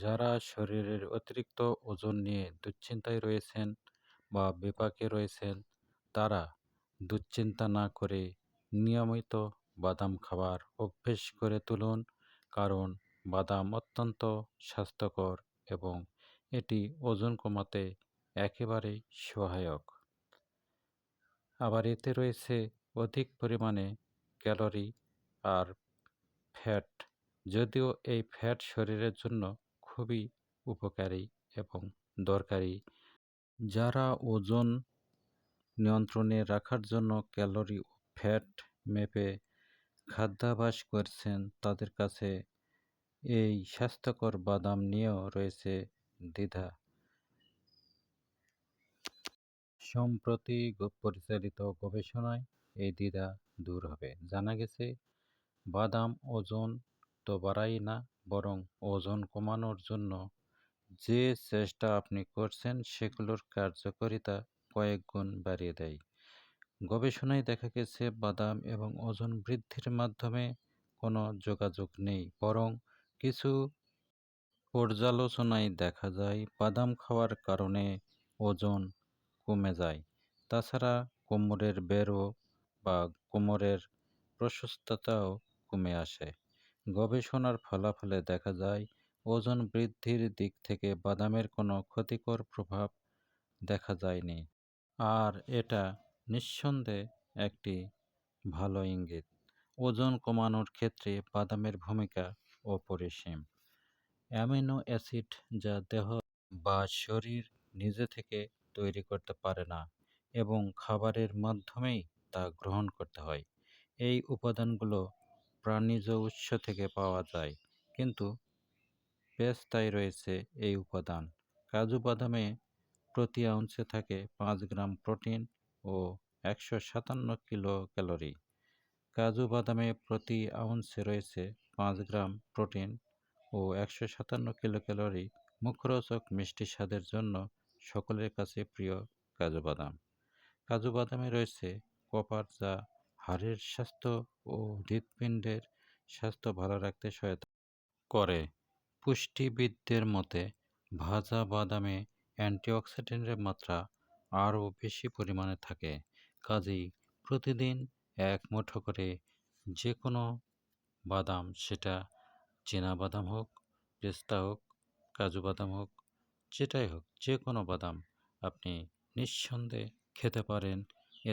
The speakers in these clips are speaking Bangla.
যারা শরীরের অতিরিক্ত ওজন নিয়ে দুশ্চিন্তায় রয়েছেন বা বিপাকে রয়েছেন, তারা দুশ্চিন্তা না করে নিয়মিত বাদাম খাবার অভ্যেস করে তুলুন। কারণ বাদাম অত্যন্ত স্বাস্থ্যকর এবং এটি ওজন কমাতে একেবারেই সহায়ক। আবার এতে রয়েছে অধিক পরিমাণে ক্যালোরি আর ফ্যাট। যদিও এই ফ্যাট শরীরের জন্য খুবই উপকারী এবং দরকারি। যারা ওজন নিয়ন্ত্রণে রাখার জন্য ক্যালোরি ও ফ্যাট মেপে খাদ্যাভ্যাস করছেন, তাদের কাছে এই স্বাস্থ্যকর বাদাম নিয়েও রয়েছে দ্বিধা। সম্প্রতি পরিচালিত গবেষণায় এই দ্বিধা দূর হবে। জানা গেছে বাদাম ওজন তো বাড়ায় না, বরং ওজন কমানোর জন্য যে চেষ্টা আপনি করছেন সেগুলোর কার্যকারিতা কয়েক গুণ বাড়িয়ে দেয়। গবেষণায় দেখা গেছে বাদাম এবং ওজন বৃদ্ধির মাধ্যমে কোনো যোগাযোগ নেই, বরং কিছু পর্যালোচনায় দেখা যায় বাদাম খাওয়ার কারণে ওজন কমে যায়। তাছাড়া কোমরের বেরো বা কোমরের প্রশস্ততাও কমে আসে। গবেষণার ফলাফলে দেখা যায় ওজন বৃদ্ধির দিক থেকে বাদামের কোনো ক্ষতিকর প্রভাব দেখা যায়নি। আর এটা নিঃসন্দেহে একটি ভালো ইঙ্গিত। ওজন কমানোর ক্ষেত্রে বাদামের ভূমিকা অপরিসীম। অ্যামিনো অ্যাসিড যা দেহ বা শরীর নিজে থেকে তৈরি করতে পারে না এবং খাবারের মাধ্যমেই তা গ্রহণ করতে হয়। এই উপাদানগুলো প্রাণিজ উৎস থেকে পাওয়া যায়, কিন্তু পেস্তায় রয়েছে এই উপাদান। কাজু বাদামে প্রতি আউন্সে থাকে 5 গ্রাম প্রোটিন ও 157 কিলো ক্যালোরি। কাজু বাদামে প্রতি আউন্সে রয়েছে 5 গ্রাম প্রোটিন ও 157 কিলো ক্যালোরি। মুখরোচক মিষ্টি স্বাদের জন্য সকলের কাছে প্রিয় কাজু বাদাম। কাজু বাদামে রয়েছে কপার, যা হাড়ের স্বাস্থ্য ও হৃৎপিণ্ডের স্বাস্থ্য ভালো রাখতে সহায়তা করে। পুষ্টিবিদদের মতে ভাজা বাদামে অ্যান্টিঅক্সিডেন্টের মাত্রা আরও বেশি পরিমাণে থাকে। কাজেই প্রতিদিন এক মুঠো করে যে কোনো বাদাম, সেটা চীনা বাদাম হোক, পেস্তা হোক, কাজু বাদাম হোক, যেটাই হোক, যে কোনো বাদাম আপনি নিঃসন্দেহে খেতে পারেন।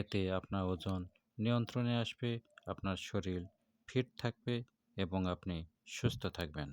এতে আপনার ওজন নিয়ন্ত্রণে আসবে, আপনার শরীর ফিট থাকবে এবং আপনি সুস্থ থাকবেন।